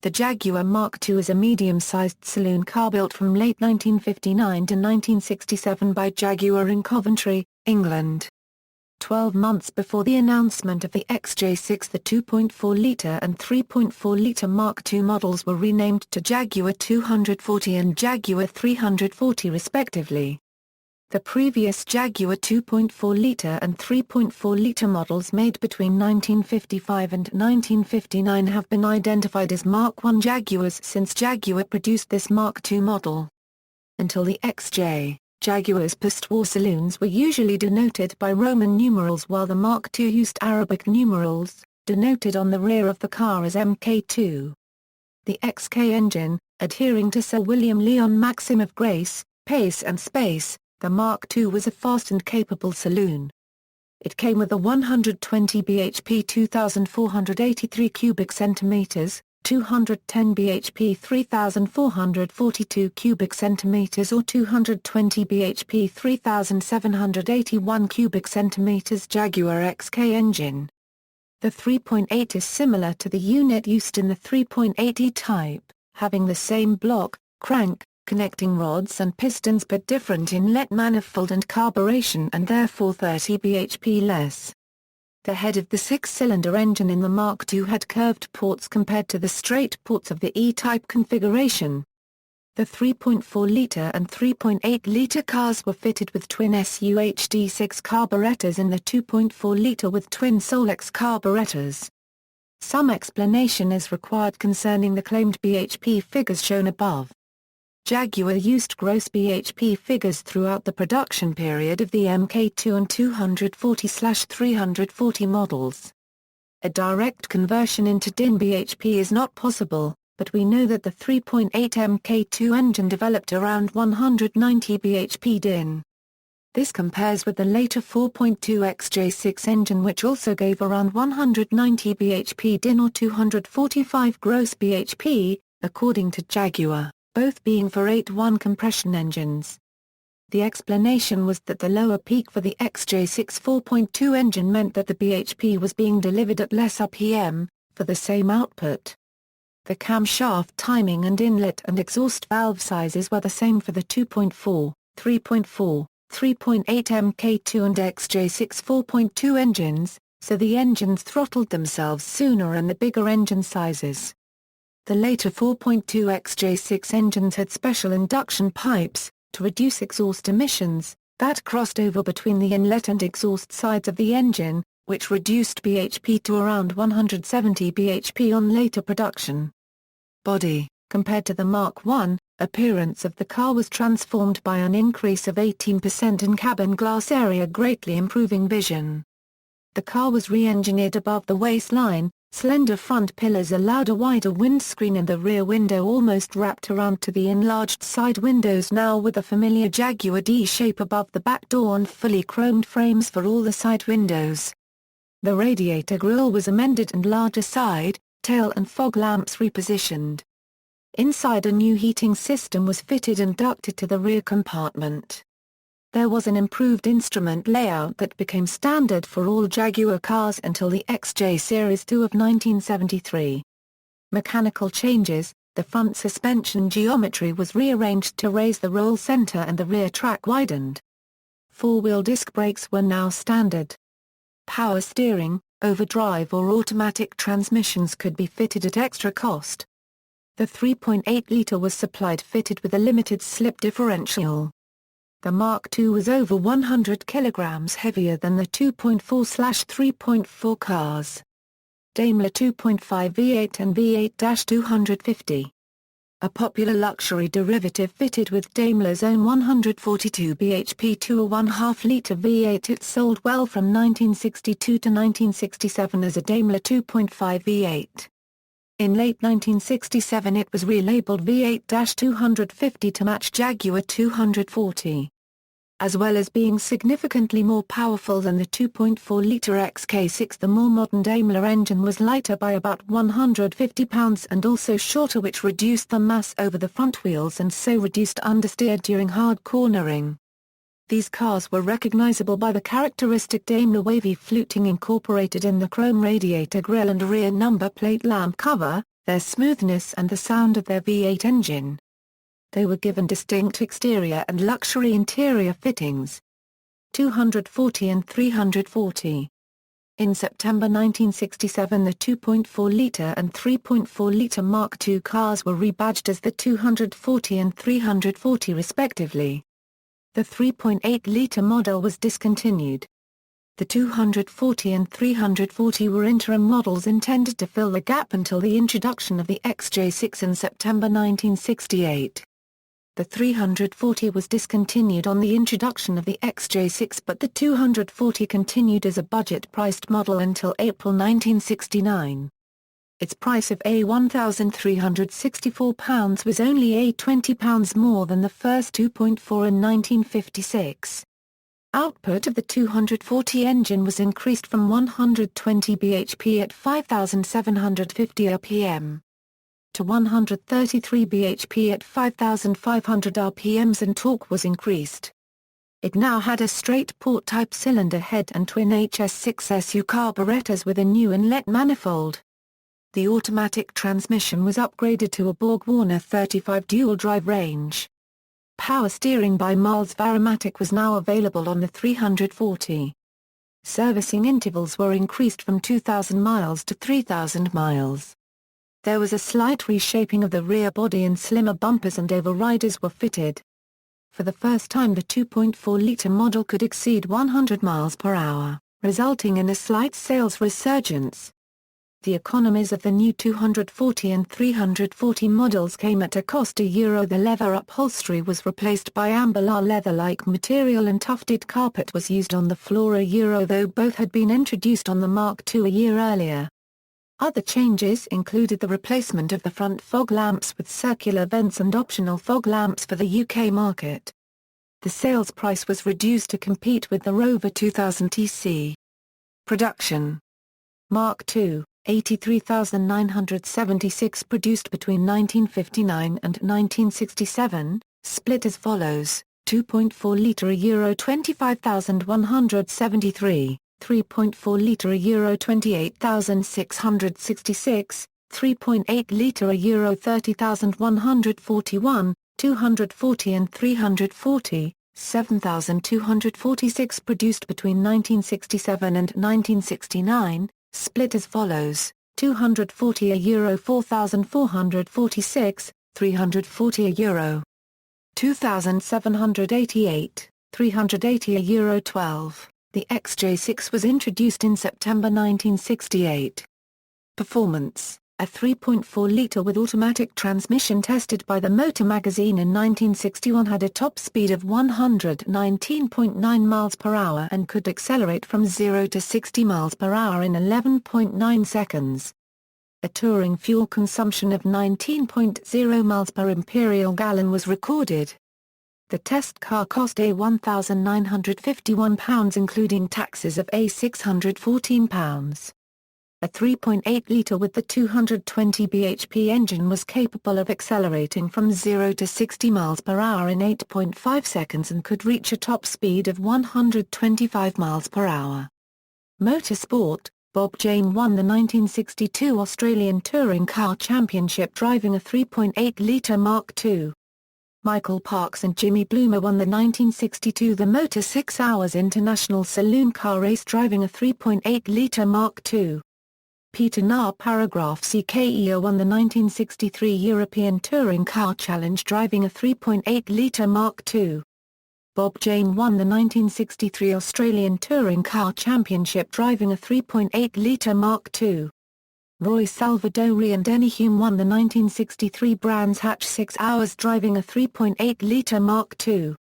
The Jaguar Mark II is a medium-sized saloon car built from late 1959 to 1967 by Jaguar in Coventry, England. 12 months before the announcement of the XJ6, the 2.4-litre and 3.4-litre Mark II models were renamed to Jaguar 240 and Jaguar 340 respectively. The previous Jaguar 2.4-litre and 3.4-litre models made between 1955 and 1959 have been identified as Mark I Jaguars since Jaguar produced this Mark II model. Until the XJ, Jaguar's postwar saloons were usually denoted by Roman numerals, while the Mark II used Arabic numerals, denoted on the rear of the car as Mk2. The XK engine, adhering to Sir William Leon maxim of grace, pace and space, the Mark II was a fast and capable saloon. It came with a 120 bhp 2,483 cubic centimeters, 210 bhp 3,442 cubic centimeters or 220 bhp 3,781 cubic centimeters Jaguar XK engine. The 3.8 is similar to the unit used in the 3.8e type, having the same block, crank, connecting rods and pistons but different inlet manifold and carburation and therefore 30 bhp less. The head of the six-cylinder engine in the Mark II had curved ports compared to the straight ports of the E-type configuration. The 3.4-litre and 3.8-litre cars were fitted with twin SUHD6 carburetors and the 2.4-litre with twin Solex carburetors. Some explanation is required concerning the claimed bhp figures shown above. Jaguar used gross bhp figures throughout the production period of the Mk2 and 240/340 models. A direct conversion into DIN bhp is not possible, but we know that the 3.8 Mk2 engine developed around 190 bhp DIN. This compares with the later 4.2 XJ6 engine, which also gave around 190 bhp DIN or 245 gross bhp, according to Jaguar, both being for 8.1 compression engines. The explanation was that the lower peak for the XJ6 4.2 engine meant that the bhp was being delivered at less RPM, for the same output. The camshaft timing and inlet and exhaust valve sizes were the same for the 2.4, 3.4, 3.8 Mk2 and XJ6 4.2 engines, so the engines throttled themselves sooner and the bigger engine sizes. The later 4.2 XJ6 engines had special induction pipes, to reduce exhaust emissions, that crossed over between the inlet and exhaust sides of the engine, which reduced bhp to around 170 bhp on later production. Body: compared to the Mark I, appearance of the car was transformed by an increase of 18% in cabin glass area, greatly improving vision. The car was re-engineered above the waistline. Slender front pillars allowed a wider windscreen and the rear window almost wrapped around to the enlarged side windows, now with a familiar Jaguar D shape above the back door and fully chromed frames for all the side windows. The radiator grille was amended and larger side, tail and fog lamps repositioned. Inside, a new heating system was fitted and ducted to the rear compartment. There was an improved instrument layout that became standard for all Jaguar cars until the XJ Series 2 of 1973. Mechanical changes: the front suspension geometry was rearranged to raise the roll center and the rear track widened. Four-wheel disc brakes were now standard. Power steering, overdrive or automatic transmissions could be fitted at extra cost. The 3.8-litre was supplied fitted with a limited slip differential. The Mark II was over 100 kilograms heavier than the 2.4/3.4 cars. Daimler 2.5 V8 and V8-250. A popular luxury derivative fitted with Daimler's own 142 bhp 2.5-litre V8. It sold well from 1962 to 1967 as a Daimler 2.5 V8. In late 1967 it was relabeled V8-250 to match Jaguar 240. As well as being significantly more powerful than the 2.4-litre XK6, the more modern Daimler engine was lighter by about 150 pounds and also shorter, which reduced the mass over the front wheels and so reduced understeer during hard cornering. These cars were recognizable by the characteristic Daimler wavy fluting incorporated in the chrome radiator grille and rear number plate lamp cover. their smoothness and the sound of their V8 engine. They were given distinct exterior and luxury interior fittings. 240 and 340. In September 1967 the 2.4-litre and 3.4-litre Mark II cars were rebadged as the 240 and 340 respectively. The 3.8-litre model was discontinued. The 240 and 340 were interim models intended to fill the gap until the introduction of the XJ6 in September 1968. The 340 was discontinued on the introduction of the XJ6, but the 240 continued as a budget-priced model until April 1969. Its price of £1,364 was only £20 more than the first 2.4 in 1956. Output of the 240 engine was increased from 120 bhp at 5,750 rpm to 133 bhp at 5,500 rpm, and torque was increased. It now had a straight port-type cylinder head and twin HS6SU carburetors with a new inlet manifold. The automatic transmission was upgraded to a Borg-Warner 35 dual-drive range. Power steering by Miles Varomatic was now available on the 340. Servicing intervals were increased from 2,000 miles to 3,000 miles. There was a slight reshaping of the rear body and slimmer bumpers and overriders were fitted. For the first time the 2.4-litre model could exceed 100 miles per hour, resulting in a slight sales resurgence. The economies of the new 240 and 340 models came at a cost €. The leather upholstery was replaced by amber leather-like material and tufted carpet was used on the floor €, though both had been introduced on the Mark II a year earlier. Other changes included the replacement of the front fog lamps with circular vents and optional fog lamps for the UK market. The sales price was reduced to compete with the Rover 2000 TC. Production. Mark II, 83,976 produced between 1959 and 1967, split as follows: 2.4-litre €, 25,173. 3.4-litre €, 28,666, 3.8-litre €, 30,141, 240 and 340, 7,246 produced between 1967 and 1969, split as follows: 240 €, 4,446, 340 €, 2,788, 380 €, 12. The XJ6 was introduced in September 1968. Performance: a 3.4-litre with automatic transmission tested by the Motor Magazine in 1961 had a top speed of 119.9 miles per hour and could accelerate from 0 to 60 miles per hour in 11.9 seconds. A touring fuel consumption of 19.0 miles per imperial gallon was recorded. The test car cost £1,951 including taxes of £614. A 3.8-litre with the 220 bhp engine was capable of accelerating from 0 to 60 miles per hour in 8.5 seconds and could reach a top speed of 125 miles per hour. Motorsport: Bob Jane won the 1962 Australian Touring Car Championship driving a 3.8-litre Mark II. Michael Parks and Jimmy Bloomer won the 1962 The Motor 6 Hours International Saloon Car Race driving a 3.8-litre Mark II. Peter Nahr Paragraph CKEO won the 1963 European Touring Car Challenge driving a 3.8-litre Mark II. Bob Jane won the 1963 Australian Touring Car Championship driving a 3.8-litre Mark II. Roy Salvadori and Denny Hume won the 1963 Brands Hatch 6 Hours driving a 3.8-litre Mark II.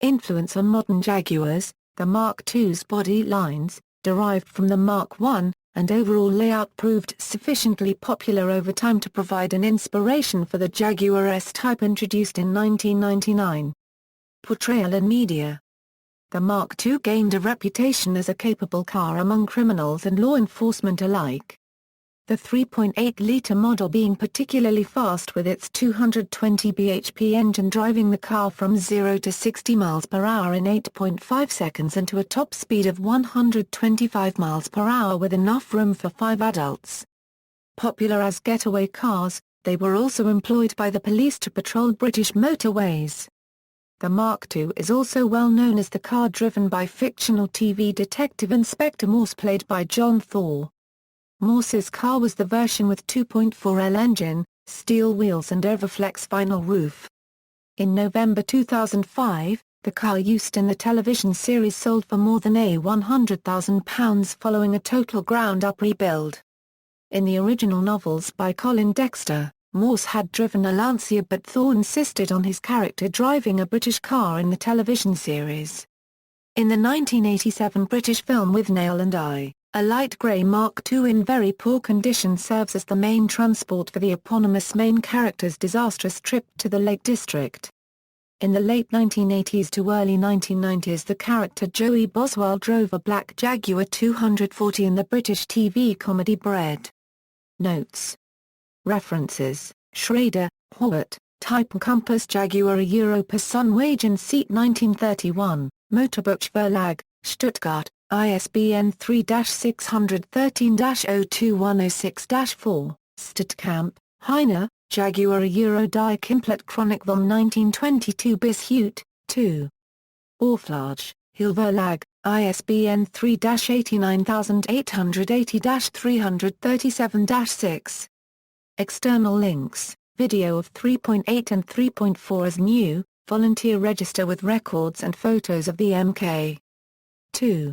Influence on modern Jaguars: the Mark II's body lines, derived from the Mark I, and overall layout proved sufficiently popular over time to provide an inspiration for the Jaguar S-Type introduced in 1999. Portrayal in media: the Mark II gained a reputation as a capable car among criminals and law enforcement alike. The 3.8-litre model being particularly fast with its 220 bhp engine driving the car from 0 to 60 miles per hour in 8.5 seconds and to a top speed of 125 miles per hour with enough room for 5 adults. Popular as getaway cars, they were also employed by the police to patrol British motorways. The Mark II is also well known as the car driven by fictional TV detective Inspector Morse, played by John Thaw. Morse's car was the version with 2.4L engine, steel wheels and Overflex vinyl roof. In November 2005, the car used in the television series sold for more than £100,000 following a total ground-up rebuild. In the original novels by Colin Dexter, Morse had driven a Lancia, but Thaw insisted on his character driving a British car in the television series. In the 1987 British film Withnail and I, a light grey Mark II in very poor condition serves as the main transport for the eponymous main character's disastrous trip to the Lake District. In the late 1980s to early 1990s, the character Joey Boswell drove a black Jaguar 240 in the British TV comedy Bread. Notes. References: Schrader, Howard, Type and Compass Jaguar Europa Sun Wagen Seat 1931, Motorbuch Verlag, Stuttgart, ISBN 3-613-02106-4, Stadtkamp, Heine, Jaguar Euro Die Komplet Chronik vom 1922 bis heute, 2. Orflage, Hill Verlag, ISBN 3-89880-337-6. External links: video of 3.8 and 3.4 as new, volunteer register with records and photos of the Mk. 2.